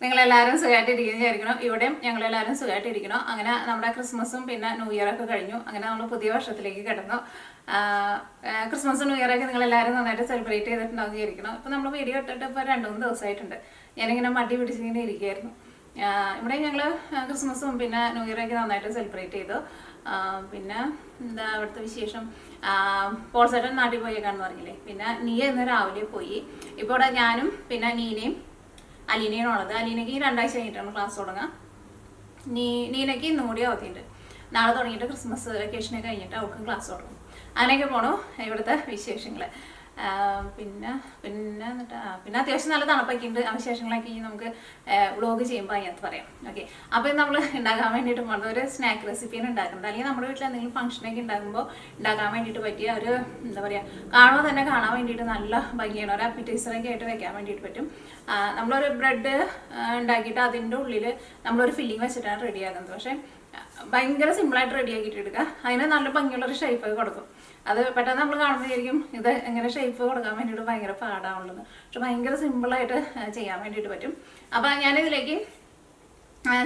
നിങ്ങളെല്ലാവരും സുഖമായിട്ടിരിക്കുന്നു വിചാരിക്കണം. ഇവിടെയും ഞങ്ങളെല്ലാവരും സുഖമായിട്ടിരിക്കണം. അങ്ങനെ നമ്മുടെ ക്രിസ്മസും പിന്നെ ന്യൂ ഇയറൊക്കെ കഴിഞ്ഞു. അങ്ങനെ നമ്മൾ പുതിയ വർഷത്തിലേക്ക് കിടന്നു. ക്രിസ്മസും ന്യൂ ഇയറൊക്കെ നിങ്ങളെല്ലാവരും നന്നായിട്ട് സെലിബ്രേറ്റ് ചെയ്തിട്ടുണ്ടാവും വിചാരിക്കണം. ഇപ്പം നമ്മൾ വീഡിയോ ഇട്ടിട്ട് ഇപ്പോൾ 2-3 ദിവസമായിട്ടുണ്ട്. ഞാനിങ്ങനെ മടി പിടിച്ചിങ്ങനെ ഇരിക്കുകയായിരുന്നു. ഇവിടെ ഞങ്ങൾ ക്രിസ്മസും പിന്നെ ന്യൂ ഇയറൊക്കെ നന്നായിട്ട് സെലിബ്രേറ്റ് ചെയ്തു. പിന്നെ എന്താ അവിടുത്തെ വിശേഷം, പോൾസേട്ടൻ നാട്ടിൽ പോയേക്കാണെന്ന് പറഞ്ഞില്ലേ. പിന്നെ നീയ ഇന്ന് രാവിലെ പോയി. ഇപ്പോൾ ഇവിടെ ഞാനും പിന്നെ നീനയും അലീനയാണ് ഉള്ളത്. അലീനയ്ക്ക് 2 ആഴ്ച കഴിഞ്ഞിട്ടാണ് ക്ലാസ് തുടങ്ങുക. നീനയ്ക്ക് ഇന്നും കൂടി അവധിയുണ്ട്. നാളെ തുടങ്ങിയിട്ട് ക്രിസ്മസ് വെക്കേഷനെ കഴിഞ്ഞിട്ട് അവർക്ക് ക്ലാസ് തുടങ്ങും. അങ്ങനെയൊക്കെ പോണു ഇവിടുത്തെ വിശേഷങ്ങൾ. പിന്നെ അത്യാവശ്യം നല്ല തണുപ്പൊക്കെ ഉണ്ട്. ആ വിശേഷങ്ങളൊക്കെ നമുക്ക് വ്ളോഗ് ചെയ്യുമ്പോൾ അതിനകത്ത് പറയാം. ഓക്കെ, അപ്പോൾ നമ്മൾ ഉണ്ടാക്കാൻ വേണ്ടിയിട്ട് പോകുന്നത് ഒരു സ്നാക്ക് റെസിപ്പിയാണ് ഉണ്ടാക്കുന്നത്. അല്ലെങ്കിൽ നമ്മുടെ വീട്ടിൽ എന്തെങ്കിലും ഫംഗ്ഷനൊക്കെ ഉണ്ടാകുമ്പോൾ ഉണ്ടാക്കാൻ വേണ്ടിയിട്ട് പറ്റിയ ഒരു എന്താ പറയുക, കാണുമ്പോൾ തന്നെ കാണാൻ വേണ്ടിയിട്ട് നല്ല ഭംഗിയാണ്. ഒരു അപ്പിറ്റൈസറൊക്കെ ആയിട്ട് വെക്കാൻ വേണ്ടിയിട്ട് പറ്റും. നമ്മളൊരു ബ്രെഡ് ഉണ്ടാക്കിയിട്ട് അതിൻ്റെ ഉള്ളിൽ നമ്മളൊരു ഫില്ലിങ് വെച്ചിട്ടാണ് റെഡിയാക്കുന്നത്. പക്ഷേ ഭയങ്കര സിമ്പിളായിട്ട് റെഡിയാക്കിയിട്ട് എടുക്കുക. അതിന് നല്ല ഭംഗിയുള്ളൊരു ഷേപ്പൊക്കെ കൊടുക്കും. അത് പെട്ടെന്ന് നമ്മൾ കാണുമ്പോഴായിരിക്കും ഇത് എങ്ങനെ ഷേപ്പ് കൊടുക്കാൻ വേണ്ടിയിട്ട് ഭയങ്കര പാടാവുള്ളത്. പക്ഷെ ഭയങ്കര സിമ്പിളായിട്ട് ചെയ്യാൻ വേണ്ടിയിട്ട് പറ്റും. അപ്പോൾ ഞാനിതിലേക്ക്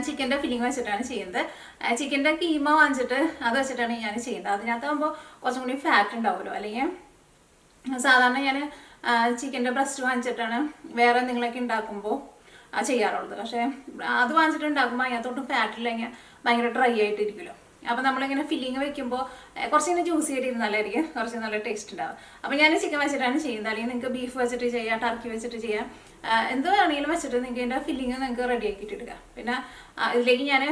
ചിക്കൻ്റെ ഫില്ലിങ് വെച്ചിട്ടാണ് ചെയ്യുന്നത്. ചിക്കൻ്റെ കീമ വാങ്ങിച്ചിട്ട് അത് വെച്ചിട്ടാണ് ഞാൻ ചെയ്യുന്നത്. അതിനകത്താകുമ്പോൾ കുറച്ചും കൂടി ഫാറ്റ് ഉണ്ടാവുമല്ലോ. അല്ലെങ്കിൽ സാധാരണ ഞാൻ ചിക്കൻ്റെ ബ്രസ്റ്റ് വാങ്ങിച്ചിട്ടാണ് വേറെ എന്തെങ്കിലുമൊക്കെ ഉണ്ടാക്കുമ്പോൾ ചെയ്യാറുള്ളത്. പക്ഷേ അത് വാങ്ങിച്ചിട്ട് ഉണ്ടാക്കുമ്പോൾ അതിനകത്തോട്ടും ഫാറ്റില്ലെങ്കിൽ ഭയങ്കര ഡ്രൈ ആയിട്ടിരിക്കുമല്ലോ. അപ്പോൾ നമ്മളിങ്ങനെ ഫില്ലിങ് വെക്കുമ്പോൾ കുറച്ചിങ്ങനെ ജ്യൂസി ആയിട്ട് ഇരുന്നാലായിരിക്കും കുറച്ച് നല്ല ടേസ്റ്റ് ഉണ്ടാവും. അപ്പോൾ ഞാൻ ചിക്കൻ വെച്ചിട്ടാണ് ചെയ്യുന്നത്. അല്ലെങ്കിൽ നിങ്ങൾക്ക് ബീഫ് വെച്ചിട്ട് ചെയ്യാം, ടർക്കി വെച്ചിട്ട് ചെയ്യാം, എന്ത് വേണമെങ്കിലും വെച്ചിട്ട് നിങ്ങൾക്ക് ഇതിൻ്റെ ഫില്ലിങ് നിങ്ങൾക്ക് റെഡി ആക്കിയിട്ട് എടുക്കുക. പിന്നെ ഇതിലേക്ക് ഞാൻ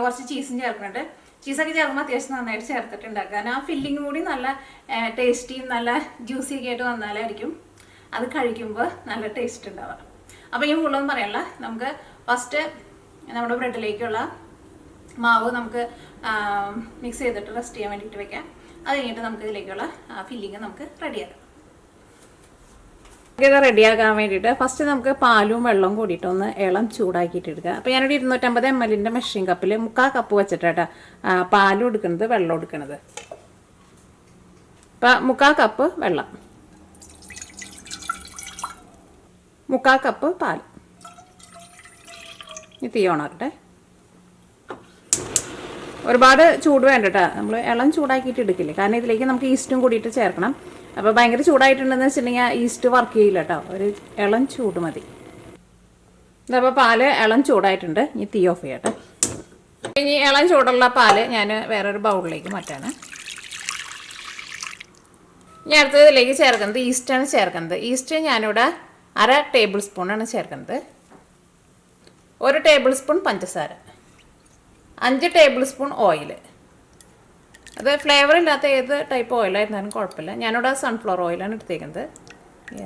കുറച്ച് ചീസും ചേർക്കുന്നുണ്ട്. ചീസൊക്കെ ചേർക്കുമ്പോൾ അത്യാവശ്യം നന്നായിട്ട് ചേർത്തിട്ട് ഉണ്ടാക്കുക. കാരണം ആ ഫില്ലിങ് കൂടി നല്ല ടേസ്റ്റിയും നല്ല ജ്യൂസിയൊക്കെ ആയിട്ട് വന്നാലായിരിക്കും അത് കഴിക്കുമ്പോൾ നല്ല ടേസ്റ്റ് ഉണ്ടാവുക. അപ്പോൾ ഈ കൂടുതലൊന്നും പറയല്ല. നമുക്ക് ഫസ്റ്റ് നമ്മുടെ ബ്രെഡിലേക്കുള്ള മാവ് നമുക്ക് മിക്സ് ചെയ്തിട്ട് റെസ്റ്റ് ചെയ്യാൻ വേണ്ടിയിട്ട് വെക്കാം. അത് കഴിഞ്ഞിട്ട് നമുക്ക് ഇതിലേക്കുള്ള ഫില്ലിങ് നമുക്ക് റെഡിയാക്കാം. ഇത് റെഡിയാക്കാൻ വേണ്ടിയിട്ട് ഫസ്റ്റ് നമുക്ക് പാലും വെള്ളവും കൂടിയിട്ട് ഒന്ന് ഇളം ചൂടാക്കിയിട്ട് എടുക്കുക. അപ്പോൾ ഞാനൊരു 250 ml മെഷറിംഗ് കപ്പിൽ 3/4 കപ്പ് വെച്ചിട്ടാണ് പാലും എടുക്കുന്നത്, വെള്ളം എടുക്കുന്നത്. അപ്പോൾ 3/4 കപ്പ് വെള്ളം, 3/4 കപ്പ് പാൽ. ഈ തീ ഓണാക്കട്ടെ. ഒരുപാട് ചൂട് വേണ്ട കേട്ടോ. നമ്മൾ ഇളം ചൂടാക്കിയിട്ട് എടുക്കില്ലേ, കാരണം ഇതിലേക്ക് നമുക്ക് ഈസ്റ്റും കൂടിയിട്ട് ചേർക്കണം. അപ്പോൾ ഭയങ്കര ചൂടായിട്ടുണ്ടെന്ന് വെച്ചിട്ടുണ്ടെങ്കിൽ ഈസ്റ്റ് വർക്ക് ചെയ്യില്ല കേട്ടോ. ഒരു ഇളം ചൂട് മതി. ഇതപ്പോൾ പാല് ഇളം ചൂടായിട്ടുണ്ട്. ഇനി തീ ഓഫ് ചെയ്യട്ടെ. ഇനി ഇളം ചൂടുള്ള പാല് ഞാൻ വേറൊരു ബൗളിലേക്ക് മാറ്റാണ്. ഇനി അടുത്തത് ഇതിലേക്ക് ചേർക്കുന്നത് ഈസ്റ്റാണ് ചേർക്കുന്നത്. ഈസ്റ്റ് ഞാനിവിടെ 1/2 ടേബിൾ സ്പൂണാണ് ചേർക്കുന്നത്. 1 ടേബിൾ സ്പൂൺ പഞ്ചസാര, 5 ടേബിൾ സ്പൂൺ ഓയിൽ. അത് ഫ്ലേവർ ഇല്ലാത്ത ഏത് ടൈപ്പ് ഓയിലായിരുന്നാലും കുഴപ്പമില്ല. ഞാനിവിടെ സൺഫ്ലവർ ഓയിലാണ് എടുത്തേക്കുന്നത്.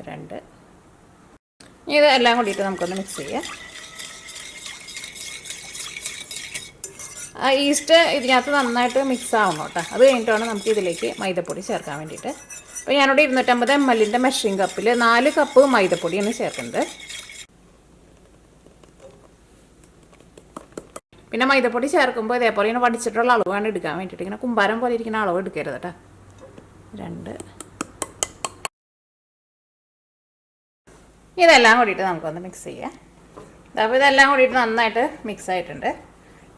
2. ഇത് എല്ലാം കൂടിയിട്ട് നമുക്കൊന്ന് മിക്സ് ചെയ്യാം. ഈസ്റ്റ് ഇതിനകത്ത് നന്നായിട്ട് മിക്സ് ആവണം കേട്ടോ. അത് കഴിഞ്ഞിട്ടാണ് നമുക്ക് ഇതിലേക്ക് മൈദപ്പൊടി ചേർക്കാൻ വേണ്ടിയിട്ട്. അപ്പോൾ ഞാനിവിടെ 250 ml മെഷറിംഗ് കപ്പിൽ 4 കപ്പ് മൈദപ്പൊടിയാണ് ചേർക്കുന്നത്. പിന്നെ മൈദപ്പൊടി ചേർക്കുമ്പോൾ ഇതേപോലെ ഇങ്ങനെ വടിച്ചിട്ടുള്ള അളവാണ് എടുക്കാൻ വേണ്ടിയിട്ട്. ഇങ്ങനെ കുമ്പാരം പോലെ ഇരിക്കുന്ന അളവ് എടുക്കരുത് കേട്ടോ. 2. ഇതെല്ലാം കൂടിയിട്ട് നമുക്കൊന്ന് മിക്സ് ചെയ്യാം. അപ്പോൾ ഇതെല്ലാം കൂടിയിട്ട് നന്നായിട്ട് മിക്സ് ആയിട്ടുണ്ട്.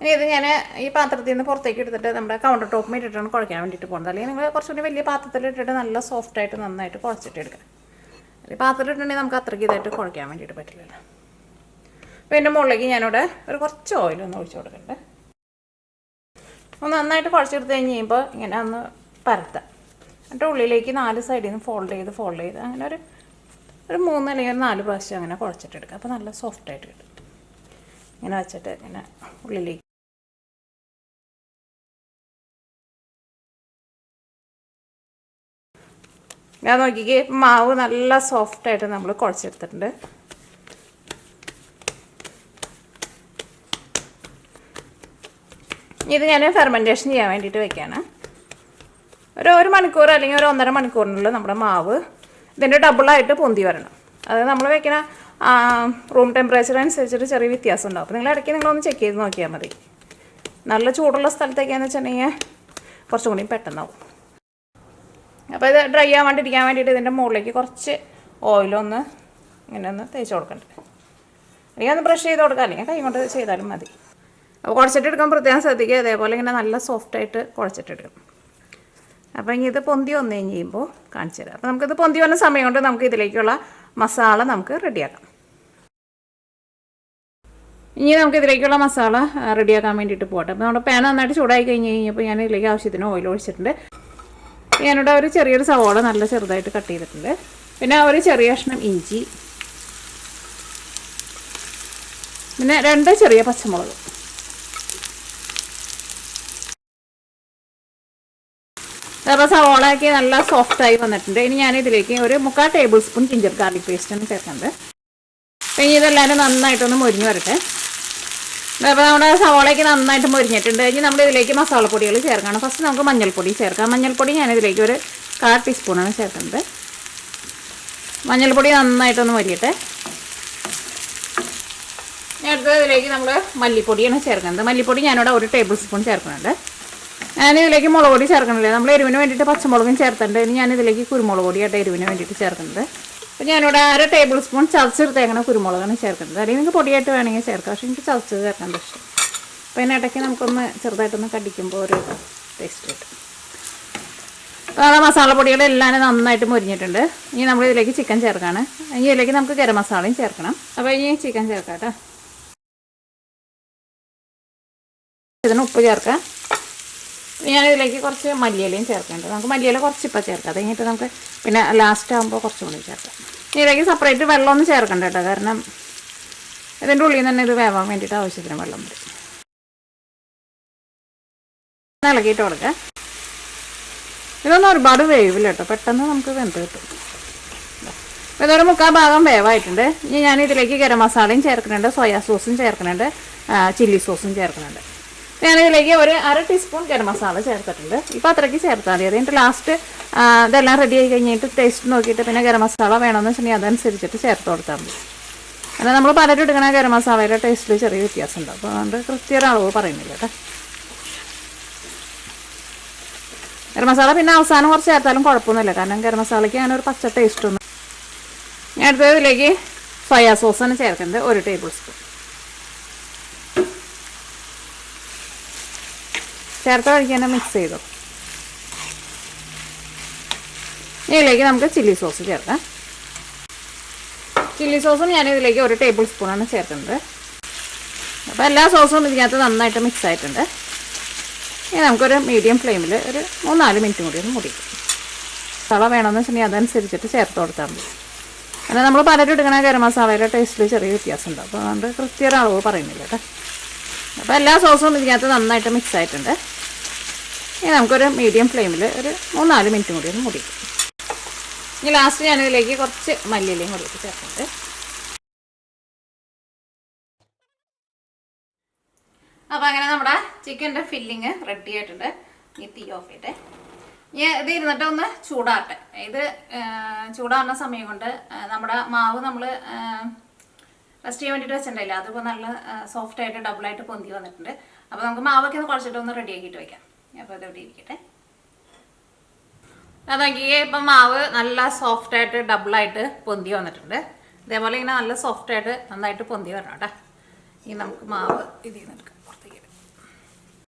ഇനി ഇത് ഞാൻ ഈ പാത്രത്തിൽ നിന്ന് പുറത്തേക്ക് എടുത്തിട്ട് നമ്മുടെ കൗണ്ടർ ടോപ്പിൽ ഇട്ടിട്ടാണ് കുഴയ്ക്കാൻ വേണ്ടിയിട്ട് പോകുന്നത്. അല്ലെങ്കിൽ നിങ്ങൾ കുറച്ചുകൂടി വലിയ പാത്രത്തിൽ ഇട്ടിട്ട് നല്ല സോഫ്റ്റായിട്ട് നന്നായിട്ട് കുഴച്ചിട്ട് എടുക്കുക. അല്ലെങ്കിൽ പാത്രത്തിൽ ഇട്ടിട്ടുണ്ടെങ്കിൽ നമുക്ക് അത്രയ്ക്ക് ഇതായിട്ട് കുഴയ്ക്കാൻ വേണ്ടിയിട്ട് പറ്റില്ലല്ലോ. അപ്പോൾ എൻ്റെ മുകളിലേക്ക് ഞാനിവിടെ കുറച്ച് ഓയിലൊന്ന് ഒഴിച്ച് കൊടുക്കുന്നുണ്ട്. ഒന്ന് നന്നായിട്ട് കുഴച്ചെടുത്ത് കഴിഞ്ഞ് കഴിയുമ്പോൾ ഇങ്ങനെ ഒന്ന് പരത്താം. എന്നിട്ട് ഉള്ളിലേക്ക് 4 സൈഡിൽ നിന്ന് ഫോൾഡ് ചെയ്ത് അങ്ങനെ ഒരു 3 അല്ലെങ്കിൽ 4 പ്രാവശ്യം അങ്ങനെ കുഴച്ചിട്ടെടുക്കുക. അപ്പോൾ നല്ല സോഫ്റ്റായിട്ട് കിട്ടും. ഇങ്ങനെ വെച്ചിട്ട് ഇങ്ങനെ ഉള്ളിലേക്ക് ഞാൻ നോക്കിക്കേ, മാവ് നല്ല സോഫ്റ്റായിട്ട് നമ്മൾ കുഴച്ചെടുത്തിട്ടുണ്ട്. ഇത് ഞാൻ ഫെർമെൻറ്റേഷൻ ചെയ്യാൻ വേണ്ടിയിട്ട് വെക്കുകയാണ്. ഒരു മണിക്കൂർ അല്ലെങ്കിൽ 1.5 മണിക്കൂറിനുള്ളിൽ നമ്മുടെ മാവ് ഇതിൻ്റെ ഡബിളായിട്ട് പൊന്തി വരണം. അത് നമ്മൾ വെക്കുന്ന റൂം ടെമ്പറേച്ചർ അനുസരിച്ചിട്ട് ചെറിയ വ്യത്യാസം ഉണ്ടാവും. അപ്പോൾ നിങ്ങൾ ഇടയ്ക്ക് നിങ്ങളൊന്ന് ചെക്ക് ചെയ്ത് നോക്കിയാൽ മതി. നല്ല ചൂടുള്ള സ്ഥലത്തേക്കാന്ന് വെച്ചിട്ടുണ്ടെങ്കിൽ കുറച്ചും കൂടി പെട്ടെന്നാവും. അപ്പോൾ ഇത് ഡ്രൈ ആവാണ്ടിരിക്കാൻ വേണ്ടിയിട്ട് ഇതിൻ്റെ മുകളിലേക്ക് കുറച്ച് ഓയിലൊന്ന് ഇങ്ങനെ ഒന്ന് തേച്ച് കൊടുക്കണ്ടേ. അല്ലെങ്കിൽ ഒന്ന് ബ്രഷ് ചെയ്ത് കൊടുക്കാം, അല്ലെങ്കിൽ കൈ കൊണ്ട് ചെയ്താലും മതി. അപ്പോൾ കുഴച്ചിട്ടെടുക്കാൻ പ്രത്യേകം ശ്രദ്ധിക്കുക. അതേപോലെ ഇങ്ങനെ നല്ല സോഫ്റ്റായിട്ട് കുഴച്ചിട്ടെടുക്കും. അപ്പോൾ ഇനി ഇത് പൊന്തി വന്നു കഴിയുമ്പോൾ കാണിച്ചു തരാം. അപ്പോൾ നമുക്കിത് പൊന്തി വന്ന സമയം കൊണ്ട് നമുക്ക് ഇതിലേക്കുള്ള മസാല നമുക്ക് റെഡിയാക്കാം. ഇനി നമുക്ക് ഇതിലേക്കുള്ള മസാല റെഡിയാക്കാൻ വേണ്ടിയിട്ട് പോകട്ടെ. അപ്പോൾ നമ്മുടെ പാൻ നന്നായിട്ട് ചൂടായി കഴിഞ്ഞ് കഴിഞ്ഞപ്പോൾ ഞാൻ ഇതിലേക്ക് ആവശ്യത്തിന് ഓയിൽ ഒഴിച്ചിട്ടുണ്ട്. ഞാനിവിടെ ഒരു ചെറിയൊരു സവാള നല്ല ചെറുതായിട്ട് കട്ട് ചെയ്തിട്ടുണ്ട്. പിന്നെ ഒരു ചെറിയ കഷ്ണം ഇഞ്ചി, പിന്നെ 2 ചെറിയ പച്ചമുളക്. അപ്പോൾ സവാളയൊക്കെ നല്ല സോഫ്റ്റായി വന്നിട്ടുണ്ട്. ഇനി ഞാനിതിലേക്ക് ഒരു 3/4 ടേബിൾ സ്പൂൺ ജിഞ്ചർ ഗാർലിക് പേസ്റ്റാണ് ചേർക്കുന്നത്. അപ്പോൾ ഇനി ഇതെല്ലാവരും നന്നായിട്ടൊന്ന് മൊരിഞ്ഞ് വരട്ടെ. അപ്പോൾ നമ്മുടെ സവാളയ്ക്ക് നന്നായിട്ട് മൊരിഞ്ഞിട്ടുണ്ട്. ഇനി നമ്മൾ ഇതിലേക്ക് മസാലപ്പൊടികൾ ചേർക്കണം. ഫസ്റ്റ് നമുക്ക് മഞ്ഞൾപ്പൊടി ചേർക്കാം. മഞ്ഞൾപ്പൊടി ഞാനിതിലേക്ക് ഒരു 1/4 ടീസ്പൂണാണ് ചേർക്കുന്നത്. മഞ്ഞൾപ്പൊടി നന്നായിട്ടൊന്ന് മൊരിയട്ടെ. അടുത്തത് ഇതിലേക്ക് നമ്മൾ മല്ലിപ്പൊടിയാണ് ചേർക്കുന്നത്. മല്ലിപ്പൊടി ഞാനിവിടെ 1 ടേബിൾ സ്പൂൺ ചേർക്കുന്നുണ്ട്. ഞാനിതിലേക്ക് മുളക് പൊടി ചേർക്കണില്ല. നമ്മൾ എരിവിന് വേണ്ടിയിട്ട് പച്ചമുളകും ചേർത്തിട്ടുണ്ട്. ഇനി ഞാനിതിലേക്ക് കുരുമുളക് പൊടിയായിട്ട് എരിവിന് വേണ്ടിയിട്ട് ചേർക്കുന്നത്. അപ്പോൾ ഞാനിവിടെ 1/2 ടേബിൾ സ്പൂൺ ചതച്ചെടുത്തേക്കണ കുരുമുളകാണ് ചേർക്കുന്നത്. അല്ലെങ്കിൽ നിങ്ങൾക്ക് പൊടിയായിട്ട് വേണമെങ്കിൽ ചേർക്കാം, പക്ഷേ എനിക്ക് ചതച്ചത് ചേർക്കാൻ ഇഷ്ടം. അപ്പോൾ ഇതിനിടയ്ക്ക് നമുക്കൊന്ന് ചെറുതായിട്ടൊന്ന് കടിക്കുമ്പോൾ ഒരു ടേസ്റ്റ് കിട്ടും. അപ്പോൾ മസാലപ്പൊടികളെല്ലാം നന്നായിട്ട് മൊരിഞ്ഞിട്ടുണ്ട്. ഇനി നമ്മൾ ഇതിലേക്ക് ചിക്കൻ ചേർക്കാണ്. ഇനി ഇതിലേക്ക് നമുക്ക് ഗരം മസാലയും ചേർക്കണം. അപ്പോൾ ഇനി ചിക്കൻ ചേർക്കാം കേട്ടോ. ഇതിന് ഉപ്പ് ചേർക്കാം. ഞാനിതിലേക്ക് കുറച്ച് മല്ലിയിലയും ചേർക്കുന്നുണ്ട്. നമുക്ക് മല്ലിയില കുറച്ച് ഇപ്പോൾ ചേർക്കാം. അത് കഴിഞ്ഞിട്ട് നമുക്ക് പിന്നെ ലാസ്റ്റ് ആകുമ്പോൾ കുറച്ചും കൂടി ചേർക്കാം. ഇതിലേക്ക് സെപ്പറേറ്റ് വെള്ളമൊന്നും ചേർക്കണ്ട കേട്ടോ, കാരണം ഇതിൻ്റെ ഉള്ളിൽ നിന്ന് തന്നെ ഇത് വേവാൻ വേണ്ടിയിട്ട് ആവശ്യത്തിന് വെള്ളം വരും. ഇളക്കിയിട്ട് കൊടുക്കാം. ഇതൊന്നും ഒരുപാട് വേവില്ല കേട്ടോ, പെട്ടെന്ന് നമുക്ക് വെന്ത് കിട്ടും. ഇതൊരു 3/4 ഭാഗം വേവായിട്ടുണ്ട്. ഇനി ഞാനിതിലേക്ക് ഗരം മസാലയും ചേർക്കുന്നുണ്ട്, സോയാ സോസും ചേർക്കുന്നുണ്ട്, ചില്ലി സോസും ചേർക്കുന്നുണ്ട്. ഞാനിതിലേക്ക് ഒരു 1/2 ടീസ്പൂൺ ഗരം മസാല ചേർത്തിട്ടുണ്ട്. ഇപ്പോൾ അത്രയ്ക്ക് ചേർത്താൽ മതി. അതിൻ്റെ ലാസ്റ്റ് ഇതെല്ലാം റെഡി ആയി കഴിഞ്ഞിട്ട് ടേസ്റ്റ് നോക്കിയിട്ട് പിന്നെ ഗരം മസാല വേണമെന്ന് വെച്ചിട്ടുണ്ടെങ്കിൽ അതനുസരിച്ചിട്ട് ചേർത്ത് കൊടുത്താൽ മതി. എന്നാൽ നമ്മൾ പലരും എടുക്കണ ഗരം മസാലയുടെ ടേസ്റ്റിൽ ചെറിയ വ്യത്യാസമുണ്ട്. അപ്പോൾ അതുകൊണ്ട് കൃത്യ അളവ് പറയുന്നില്ല കേട്ടോ. ഗരം മസാല പിന്നെ അവസാനം കുറച്ച് ചേർത്താലും കുഴപ്പമൊന്നുമില്ല, കാരണം ഗരം മസാലയ്ക്ക് അങ്ങനെ ഒരു പച്ച ടേസ്റ്റ് ഒന്നും. ഞാൻ അടുത്തത് ഇതിലേക്ക് സോയാ സോസാണ് ചേർക്കുന്നത്, 1 ടേബിൾ സ്പൂൺ ചേർത്ത് കഴിക്കാൻ മിക്സ് ചെയ്തു. ഇതിലേക്ക് നമുക്ക് ചില്ലി സോസ് ചേർക്കാം. ചില്ലി സോസും ഞാനിതിലേക്ക് 1 ടേബിൾ സ്പൂണാണ് ചേർക്കുന്നത്. അപ്പോൾ എല്ലാ സോസും ഇതിനകത്ത് നന്നായിട്ട് മിക്സ് ആയിട്ടുണ്ട്. ഇനി നമുക്കൊരു മീഡിയം ഫ്ലെയിമിൽ ഒരു 3-4 മിനിറ്റ് കൂടി ഒന്ന് മുടിക്കും. മസാല വേണമെന്ന് വെച്ചിട്ടുണ്ടെങ്കിൽ അതനുസരിച്ചിട്ട് ചേർത്ത് കൊടുത്താൽ മതി. എന്നാൽ നമ്മൾ പലരും എടുക്കണ ഗരം മസാലയുടെ ടേസ്റ്റിൽ ചെറിയ വ്യത്യാസമുണ്ട്. അപ്പോൾ അതുകൊണ്ട് കൃത്യ അളവ് പറയുന്നില്ല കേട്ടോ. അപ്പോൾ എല്ലാ സോസും ഇതിനകത്ത് നന്നായിട്ട് മിക്സ് ആയിട്ടുണ്ട്. ഇനി നമുക്കൊരു മീഡിയം ഫ്ലെയിമിൽ ഒരു 3-4 മിനിറ്റ് കൂടി ഒന്ന് മുടിക്കും. ഇനി ലാസ്റ്റ് ഞാനിതിലേക്ക് കുറച്ച് മല്ലിയിലയും കൂടി ചേർക്കുന്നുണ്ട്. അപ്പോൾ അങ്ങനെ നമ്മുടെ ചിക്കൻ്റെ ഫില്ലിങ് റെഡി ആയിട്ടുണ്ട്. ഇനി തീ ഓഫ് ചെയ്തിട്ട് ഇത് ഇരുന്നിട്ട് ഒന്ന് ചൂടാറട്ടെ. ഇത് ചൂടാറുന്ന സമയം കൊണ്ട് നമ്മുടെ മാവ് നമ്മൾ റെസ്റ്റ് ചെയ്യാൻ വേണ്ടിയിട്ട് വെച്ചിട്ടുണ്ടായില്ല, അതിപ്പോൾ നല്ല സോഫ്റ്റായിട്ട് ഡബിളായിട്ട് പൊന്തി വന്നിട്ടുണ്ട്. അപ്പോൾ നമുക്ക് മാവൊക്കെ ഒന്ന് കുഴച്ചിട്ട് ഒന്ന് റെഡി ആക്കിയിട്ട് വയ്ക്കാം. അപ്പോൾ ഇതെവിടെ ഇരിക്കട്ടെ. അത് നോക്കിയേ, ഇപ്പം മാവ് നല്ല സോഫ്റ്റായിട്ട് ഡബിളായിട്ട് പൊന്തി വന്നിട്ടുണ്ട്. ഇതേപോലെ ഇങ്ങനെ നല്ല സോഫ്റ്റായിട്ട് നന്നായിട്ട് പൊന്തി വരണം കേട്ടോ. ഇനി നമുക്ക് മാവ് ഇതിൽ നിന്ന് എടുക്കാം, പുറത്തേക്ക് എടുക്കാം.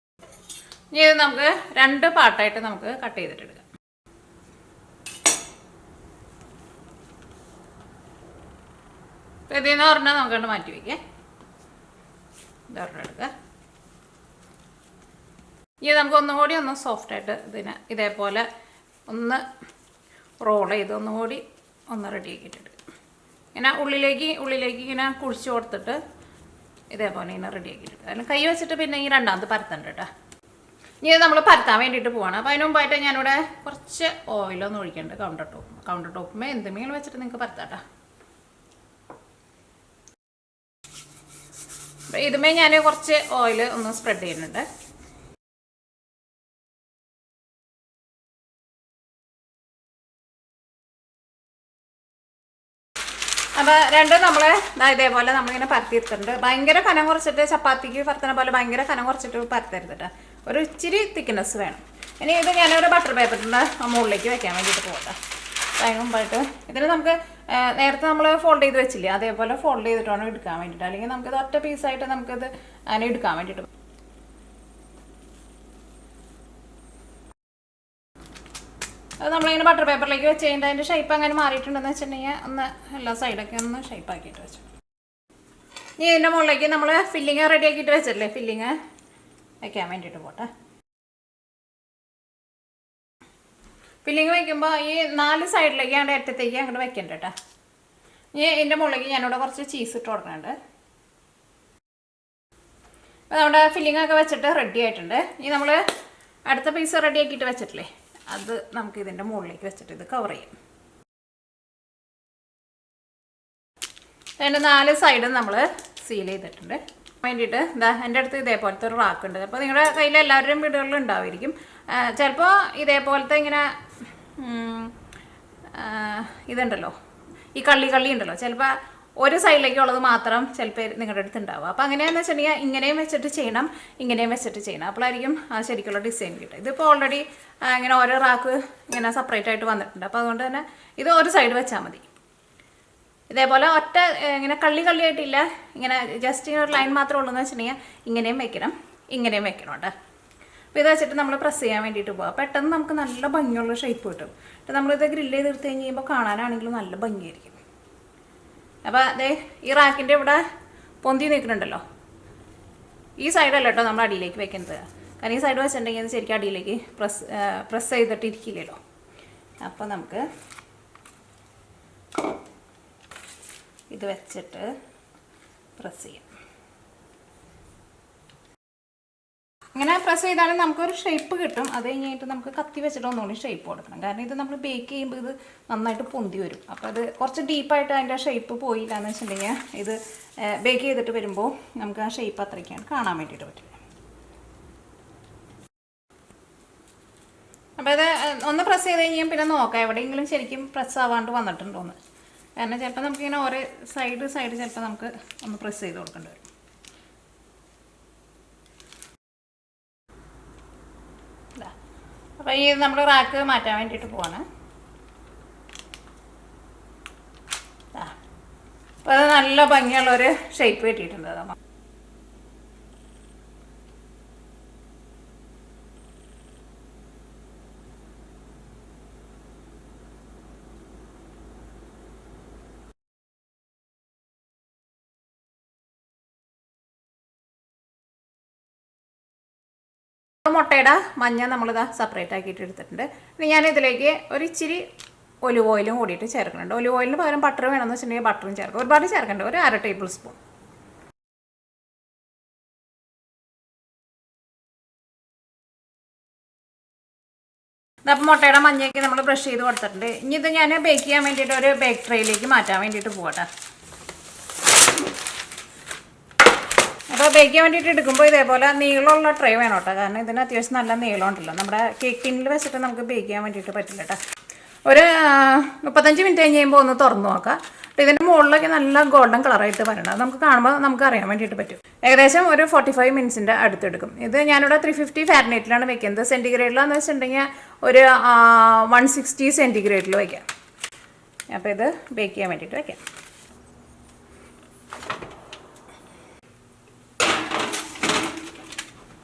ഇനി ഇത് നമുക്ക് 2 പാർട്ടായിട്ട് നമുക്ക് കട്ട് ചെയ്തിട്ട് എടുക്കാം. ഇതിൽ നിന്ന് പറഞ്ഞാൽ നമുക്കണ്ട് മാറ്റി വയ്ക്കേ. ഇതൊരെണ്ണം എടുക്കുക. ഇത് നമുക്ക് ഒന്നും കൂടി ഒന്ന് സോഫ്റ്റായിട്ട് ഇതിനെ ഇതേപോലെ ഒന്ന് റോൾ ചെയ്ത് ഒന്നുകൂടി ഒന്ന് റെഡിയാക്കിയിട്ടുണ്ട്. ഇങ്ങനെ ഉള്ളിലേക്ക് ഇങ്ങനെ കുഴിച്ച് കൊടുത്തിട്ട് ഇതേപോലെ ഇങ്ങനെ റെഡിയാക്കിയിട്ടുണ്ട്. അതിന് കൈ വെച്ചിട്ട് പിന്നെ ഈ രണ്ടാമത് പരത്തണ്ട കേട്ടോ. ഇനി നമ്മൾ പരത്താൻ വേണ്ടിയിട്ട് പോവാണ്. അപ്പോൾ അതിന് മുമ്പായിട്ട് ഞാനിവിടെ കുറച്ച് ഓയിലൊന്നും ഒഴിക്കുന്നുണ്ട്. കൗണ്ടർ ടോപ്പുമേ എന്തെങ്കിലും വെച്ചിട്ട് നിങ്ങൾക്ക് പരത്താട്ടോ. ഇതുമേ ഞാൻ കുറച്ച് ഓയിൽ ഒന്ന് സ്പ്രെഡ് ചെയ്യുന്നുണ്ട്. അപ്പോൾ രണ്ടും നമ്മൾ ഇതേപോലെ നമ്മളിങ്ങനെ പരത്തിയിട്ടുണ്ട്. ഭയങ്കര കനം കുറച്ചിട്ട് ചപ്പാത്തിക്ക് പരത്തണ പോലെ ഭയങ്കര കനം കുറച്ചിട്ട് പരത്തരുത് കേട്ടോ. ഒരു ഇച്ചിരി തിക്നെസ് വേണം. ഇനി ഇത് ഞാനൊരു ബട്ടർ പേപ്പറിൻ്റെ മുകളിലേക്ക് വെക്കാൻ വേണ്ടിയിട്ട് പോകട്ടെ. അതിന് മുമ്പായിട്ട് ഇതിന് നമുക്ക് നേരത്തെ നമ്മൾ ഫോൾഡ് ചെയ്ത് വെച്ചില്ലേ അതേപോലെ ഫോൾഡ് ചെയ്തിട്ട് വേണം എടുക്കാൻ വേണ്ടിയിട്ട്. അല്ലെങ്കിൽ നമുക്കിത് ഒറ്റ പീസായിട്ട് നമുക്കിത് അങ്ങനെ എടുക്കാൻ വേണ്ടിയിട്ട്. അത് നമ്മളിങ്ങനെ ബട്ടർ പേപ്പറിലേക്ക് വെച്ച് കഴിഞ്ഞാൽ അതിൻ്റെ ഷേപ്പ് അങ്ങനെ മാറിയിട്ടുണ്ടെന്ന് വെച്ചിട്ടുണ്ടെങ്കിൽ ഒന്ന് എല്ലാ സൈഡൊക്കെ ഒന്ന് ഷേപ്പ് ആക്കിയിട്ട് വെച്ചു. ഇനി ഇതിൻ്റെ മുകളിലേക്ക് നമ്മൾ ഫില്ലിങ് റെഡി ആക്കിയിട്ട് വെച്ചിട്ടില്ലേ, ഫില്ലിങ് വയ്ക്കാൻ വേണ്ടിയിട്ട് പോട്ടെ. ഫില്ലിങ് വയ്ക്കുമ്പോൾ ഈ 4 സൈഡിലേക്ക് അങ്ങോട്ട് അറ്റത്തേക്ക് അങ്ങോട്ട് വെക്കണ്ട കേട്ടോ. ഇനി ഇതിൻ്റെ മുകളിലേക്ക് ഞാനിവിടെ കുറച്ച് ചീസ് ഇട്ട് കൊടുക്കുന്നുണ്ട്. അപ്പോൾ നമ്മുടെ ഫില്ലിംഗ് ഒക്കെ വെച്ചിട്ട് റെഡി ആയിട്ടുണ്ട്. ഇനി നമ്മൾ അടുത്ത പീസ് റെഡി ആക്കിയിട്ട് വെച്ചിട്ടില്ലേ, അത് നമുക്ക് ഇതിൻ്റെ മുകളിലേക്ക് വെച്ചിട്ട് ഇത് കവർ ചെയ്യാം. അതിൻ്റെ 4 സൈഡും നമ്മൾ സീൽ ചെയ്തിട്ടുണ്ട്. വേണ്ടിയിട്ട് എന്താ എൻ്റെ അടുത്ത് ഇതേപോലത്തെ ഒരു റാക്ക് ഉണ്ട്. അപ്പോൾ നിങ്ങളുടെ കയ്യിൽ എല്ലാവരുടെയും വീടുകളിലും ഉണ്ടാവുമായിരിക്കും. ചിലപ്പോൾ ഇതേപോലത്തെ ഇങ്ങനെ ഇതുണ്ടല്ലോ, ഈ കള്ളി ഉണ്ടല്ലോ, ചിലപ്പോൾ ഒരു സൈഡിലേക്കുള്ളത് മാത്രം ചിലപ്പോൾ നിങ്ങളുടെ അടുത്ത് ഉണ്ടാവുക. അപ്പോൾ അങ്ങനെയാണെന്ന് വെച്ചിട്ടുണ്ടെങ്കിൽ ഇങ്ങനെയും വെച്ചിട്ട് ചെയ്യണം, ഇങ്ങനെയും വെച്ചിട്ട് ചെയ്യണം. അപ്പോഴായിരിക്കും ആ ശരിക്കുള്ള ഡിസൈൻ കിട്ടുക. ഇതിപ്പോൾ ഓൾറെഡി ഇങ്ങനെ ഓരോ റാക്ക് ഇങ്ങനെ സെപ്പറേറ്റ് ആയിട്ട് വന്നിട്ടുണ്ട്. അപ്പോൾ അതുകൊണ്ട് തന്നെ ഇത് ഒരു സൈഡ് വെച്ചാൽ മതി. ഇതേപോലെ ഒറ്റ ഇങ്ങനെ കള്ളിയായിട്ടില്ല, ഇങ്ങനെ ജസ്റ്റ് ഇങ്ങനെ ഒരു ലൈൻ മാത്രമേ ഉള്ളൂ എന്ന് വെച്ചിട്ടുണ്ടെങ്കിൽ ഇങ്ങനെയും വെക്കണം, ഇങ്ങനെയും വെക്കണം കേട്ടോ. അപ്പോൾ ഇത് വെച്ചിട്ട് നമ്മൾ പ്രസ് ചെയ്യാൻ വേണ്ടിയിട്ട് പോകാം. പെട്ടെന്ന് നമുക്ക് നല്ല ഭംഗിയുള്ള ഷേപ്പ് കിട്ടും. എന്നിട്ട് നമ്മളിത് ഗ്രില്ല് ചെയ്ത് എടുത്ത് കഴിയുമ്പോൾ കാണാനാണെങ്കിലും നല്ല ഭംഗിയായിരിക്കും. അപ്പോൾ അതേ ഈ റാക്കിൻ്റെ ഇവിടെ പൊന്തി നിൽക്കുന്നുണ്ടല്ലോ, ഈ സൈഡല്ല കേട്ടോ നമ്മൾ അടിയിലേക്ക് വെക്കുന്നത്. കാരണം ഈ സൈഡ് വെച്ചിട്ടുണ്ടെങ്കിൽ അത് ശരിക്കും അടിയിലേക്ക് പ്രസ് ചെയ്തിട്ട് ഇരിക്കില്ലല്ലോ. അപ്പോൾ നമുക്ക് ഇത് വെച്ചിട്ട് പ്രസ് ചെയ്യാം. ഇങ്ങനെ പ്രസ് ചെയ്താലും നമുക്കൊരു ഷേപ്പ് കിട്ടും. അത് കഴിഞ്ഞിട്ട് നമുക്ക് കത്തി വെച്ചിട്ട് ഒന്നുകൂടി ഷേപ്പ് കൊടുക്കണം. കാരണം ഇത് നമ്മൾ ബേക്ക് ചെയ്യുമ്പോൾ ഇത് നന്നായിട്ട് പൊന്തി വരും. അപ്പോൾ അത് കുറച്ച് ഡീപ്പായിട്ട് അതിൻ്റെ ഷേപ്പ് പോയില്ല എന്ന് വെച്ചിട്ടുണ്ടെങ്കിൽ ഇത് ബേക്ക് ചെയ്തിട്ട് വരുമ്പോൾ നമുക്ക് ആ ഷേപ്പ് അത്രയ്ക്കാണ് കാണാൻ വേണ്ടിയിട്ട് പറ്റില്ല. അപ്പോൾ ഇത് ഒന്ന് പ്രസ് ചെയ്ത് കഴിഞ്ഞാൽ പിന്നെ നോക്കാം എവിടെയെങ്കിലും ശരിക്കും പ്രസ് ആവാണ്ട് വന്നിട്ടുണ്ടോയെന്ന്. കാരണം ചിലപ്പോൾ നമുക്കിങ്ങനെ ഓരോ സൈഡ് ചിലപ്പോൾ നമുക്ക് ഒന്ന് പ്രസ് ചെയ്ത് കൊടുക്കേണ്ടി വരും. അപ്പോൾ ഈ നമ്മൾ റാക്ക് മാറ്റാൻ വേണ്ടിയിട്ട് പോവാണ്. അപ്പോൾ അത് നല്ല ഭംഗിയുള്ളൊരു ഷേപ്പ് കിട്ടിയിട്ടുണ്ട്. അത് മുട്ടയുടെ മഞ്ഞ നമ്മളിതാ സെപ്പറേറ്റ് ആക്കിയിട്ട് എടുത്തിട്ടുണ്ട്. ഇനി ഞാനിതിലേക്ക് ഒരു ഇച്ചിരി ഒലിവ് ഓയിലും കൂടിയിട്ട് ചേർക്കുന്നുണ്ട്. ഒലിവ് ഓയിലിന് പകരം ബട്ടർ വേണമെന്ന് വെച്ചിട്ടുണ്ടെങ്കിൽ ബട്ടറും ചേർക്കും. ഒരുപാട് ചേർക്കണ്ട, ഒരു 1/2 ടേബിൾ സ്പൂൺ. അപ്പം മുട്ടയുടെ മഞ്ഞയൊക്കെ നമ്മൾ ബ്രഷ് ചെയ്ത് കൊടുത്തിട്ടുണ്ട്. ഇനി ഇത് ഞാൻ ബേക്ക് ചെയ്യാൻ വേണ്ടിയിട്ട് ഒരു ബേക്ക് ട്രേയിലേക്ക് മാറ്റാൻ വേണ്ടിയിട്ട് പോകട്ടെ. അപ്പോൾ ബേക്ക് ചെയ്യാൻ വേണ്ടിയിട്ട് എടുക്കുമ്പോൾ ഇതേപോലെ നീളമുള്ള ട്രേ വേണം കേട്ടോ. കാരണം ഇതിന് അത്യാവശ്യം നല്ല നീളം ഉണ്ടല്ലോ. നമ്മുടെ കേക്ക് ടിന്നിൽ വെച്ചിട്ട് നമുക്ക് ബേക്ക് ചെയ്യാൻ വേണ്ടിയിട്ട് പറ്റില്ല കേട്ടോ. ഒരു 35 മിനിറ്റ് കഴിഞ്ഞ് കഴിയുമ്പോൾ ഒന്ന് തുറന്നു നോക്കാം. അപ്പോൾ ഇതിൻ്റെ മുകളിലൊക്കെ നല്ല ഗോൾഡൻ കളറായിട്ട് വരണം. അത് നമുക്ക് കാണുമ്പോൾ നമുക്ക് അറിയാൻ വേണ്ടിയിട്ട് പറ്റും. ഏകദേശം ഒരു 45 മിനിറ്റ്സിൻ്റെ അടുത്തെടുക്കും. ഇത് ഞാനിവിടെ 350 ഫാരനൈറ്റിലാണ് വെക്കുന്നത്. സെൻറ്റിഗ്രേഡിലാണെന്ന് വെച്ചിട്ടുണ്ടെങ്കിൽ ഒരു 160 സെൻറ്റിഗ്രേഡിൽ വയ്ക്കാം. അപ്പോൾ ഇത് ബേക്ക് ചെയ്യാൻ വേണ്ടിയിട്ട് വയ്ക്കാം.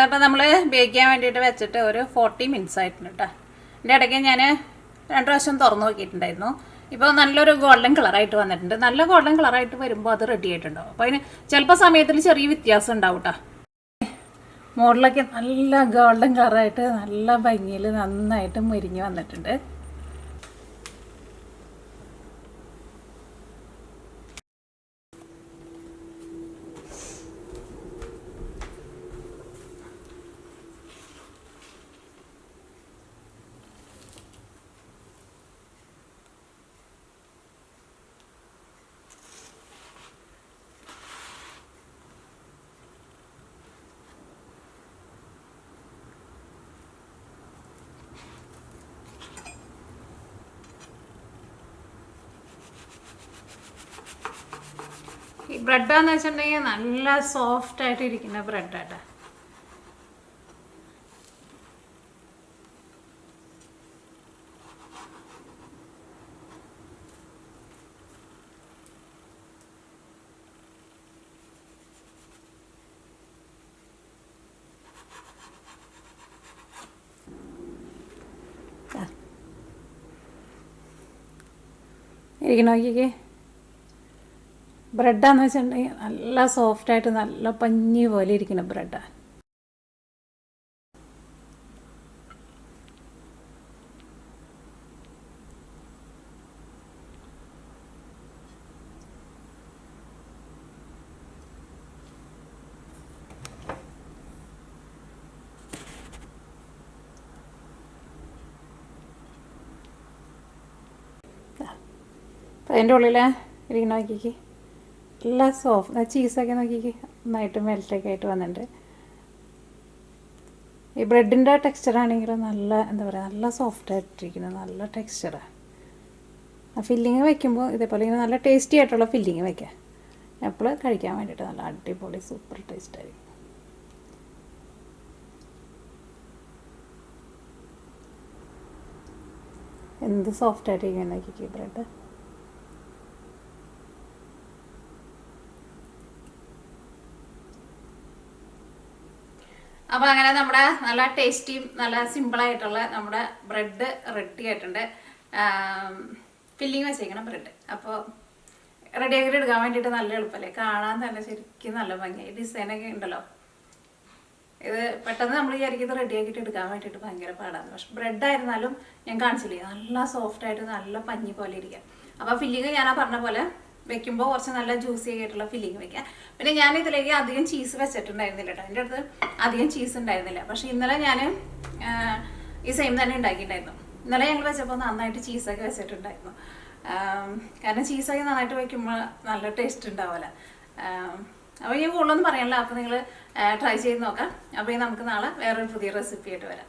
അപ്പോൾ നമ്മൾ ബേക്ക് ചെയ്യാൻ വേണ്ടിയിട്ട് വെച്ചിട്ട് ഒരു 40 മിനിറ്റ്സ് ആയിട്ടുണ്ട് കേട്ടോ. എൻ്റെ ഇടയ്ക്ക് ഞാൻ 2 പ്രാവശ്യം തുറന്ന് നോക്കിയിട്ടുണ്ടായിരുന്നു. ഇപ്പോൾ നല്ലൊരു ഗോൾഡൻ കളറായിട്ട് വന്നിട്ടുണ്ട്. നല്ല ഗോൾഡൻ കളറായിട്ട് വരുമ്പോൾ അത് റെഡി ആയിട്ടുണ്ടാവും. അപ്പോൾ അതിന് ചിലപ്പോൾ സമയത്തിൽ ചെറിയ വ്യത്യാസം ഉണ്ടാവും കേട്ടോ. മുകളിലൊക്കെ നല്ല ഗോൾഡൻ കളറായിട്ട് നല്ല ഭംഗിയിൽ നന്നായിട്ട് മുരിഞ്ഞ് വന്നിട്ടുണ്ട്. ഈ ബ്രെഡാന്ന് വെച്ചിട്ടുണ്ടെങ്കിൽ നല്ല സോഫ്റ്റ് ആയിട്ട് ഇരിക്കുന്ന ബ്രെഡാട്ടാ. ഇരിക്കണ നോക്കിക്കേ. ബ്രെഡാന്ന് വെച്ചിട്ടുണ്ടെങ്കിൽ നല്ല സോഫ്റ്റായിട്ട് നല്ല പഞ്ഞി പോലെ ഇരിക്കുന്ന ബ്രെഡാണ്. അപ്പം അതിൻ്റെ ഉള്ളിൽ ഇരിക്കണ നോക്കിക്ക് നല്ല സോഫ്റ്റ് ചീസൊക്കെ നോക്കിക്ക് നന്നായിട്ട് മെൽറ്റൊക്കെ ആയിട്ട് വന്നിട്ടുണ്ട്. ഈ ബ്രെഡിൻ്റെ ടെക്സ്ചറാണെങ്കിൽ നല്ല എന്താ പറയുക നല്ല സോഫ്റ്റായിട്ടിരിക്കുന്നത്, നല്ല ടെക്സ്ചറാണ്. ആ ഫില്ലിങ് വയ്ക്കുമ്പോൾ ഇതേപോലെ ഇങ്ങനെ നല്ല ടേസ്റ്റി ആയിട്ടുള്ള ഫില്ലിങ് വയ്ക്കുക. എപ്പോൾ കഴിക്കാൻ വേണ്ടിയിട്ട് നല്ല അടിപൊളി സൂപ്പർ ടേസ്റ്റായിരിക്കും. എന്ത് സോഫ്റ്റായിട്ടിരിക്കും നോക്കിക്ക് ബ്രെഡ്. അപ്പോൾ അങ്ങനെ നമ്മുടെ നല്ല ടേസ്റ്റിയും നല്ല സിമ്പിളായിട്ടുള്ള നമ്മുടെ ബ്രെഡ് റെഡി ആയിട്ടുണ്ട്. ഫില്ലിങ് വെച്ചേക്കണം ബ്രെഡ്. അപ്പോൾ റെഡിയാക്കിയിട്ട് എടുക്കാൻ വേണ്ടിയിട്ട് നല്ല എളുപ്പമല്ലേ, കാണാൻ തന്നെ ശരിക്കും നല്ല ഭംഗിയായി ഡിസൈനൊക്കെ ഉണ്ടല്ലോ. ഇത് പെട്ടെന്ന് നമ്മൾ വിചാരിക്കുന്നത് റെഡിയാക്കിയിട്ട് എടുക്കാൻ വേണ്ടിയിട്ട് ഭയങ്കര പാടാണ്. പക്ഷെ ബ്രെഡായിരുന്നാലും ഞാൻ കാണിച്ചില്ലേ നല്ല സോഫ്റ്റായിട്ട് നല്ല പഞ്ഞി പോലെ ഇരിക്കുക. അപ്പോൾ ഫില്ലിങ് ഞാൻ പറഞ്ഞ പോലെ വെക്കുമ്പോൾ കുറച്ച് നല്ല ജ്യൂസി ആയിട്ടുള്ള ഫില്ലിങ് വെക്കാം. പിന്നെ ഞാൻ ഇതിലേക്ക് അധികം ചീസ് വെച്ചിട്ടുണ്ടായിരുന്നില്ല കേട്ടോ. എൻ്റെ അടുത്ത് അധികം ചീസ് ഉണ്ടായിരുന്നില്ല. പക്ഷെ ഇന്നലെ ഞാൻ ഈ സെയിം തന്നെ ഉണ്ടാക്കിയിട്ടുണ്ടായിരുന്നു. ഇന്നലെ ഞങ്ങൾ വെച്ചപ്പോൾ നന്നായിട്ട് ചീസൊക്കെ വെച്ചിട്ടുണ്ടായിരുന്നു. കാരണം ചീസൊക്കെ നന്നായിട്ട് വയ്ക്കുമ്പോൾ നല്ല ടേസ്റ്റ് ഉണ്ടാവില്ല. അപ്പോൾ ഞാൻ കൂടുതലൊന്നും പറയാനില്ല. അപ്പോൾ നിങ്ങൾ ട്രൈ ചെയ്ത് നോക്കാം. അപ്പോൾ നമുക്ക് നാളെ വേറൊരു പുതിയ റെസിപ്പി ആയിട്ട് വരാം.